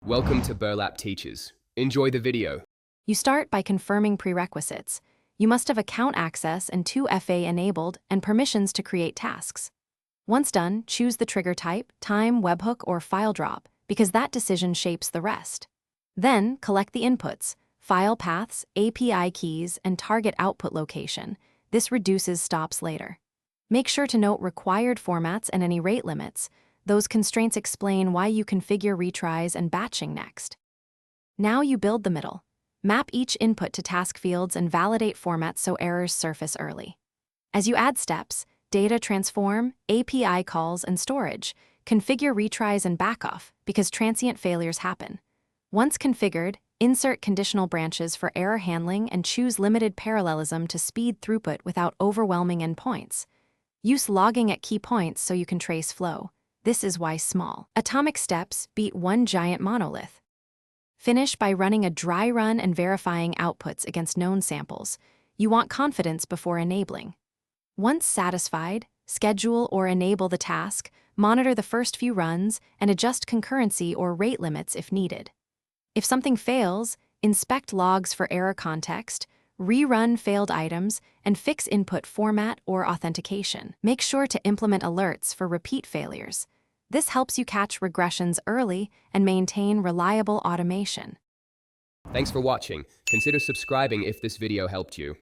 Welcome to Burlap Teachers. Enjoy the video. You start by confirming prerequisites. You must have account access and 2FA enabled and permissions to create tasks. Once done, choose the trigger type, time, webhook, or file drop, because that decision shapes the rest. Then, collect the inputs, file paths, API keys, and target output location. This reduces stops later. Make sure to note required formats and any rate limits. Those constraints explain why you configure retries and batching next. Now you build the middle. Map each input to task fields and validate formats so errors surface early. As you add steps, data transform, API calls, and storage, configure retries and backoff because transient failures happen. Once configured, insert conditional branches for error handling and choose limited parallelism to speed throughput without overwhelming endpoints. Use logging at key points so you can trace flow. This is why small, atomic steps beat one giant monolith. Finish by running a dry run and verifying outputs against known samples. You want confidence before enabling. Once satisfied, schedule or enable the task, monitor the first few runs, and adjust concurrency or rate limits if needed. If something fails, inspect logs for error context, rerun failed items, and fix input format or authentication. Make sure to implement alerts for repeat failures. This helps you catch regressions early and maintain reliable automation. Thanks for watching. Consider subscribing if this video helped you.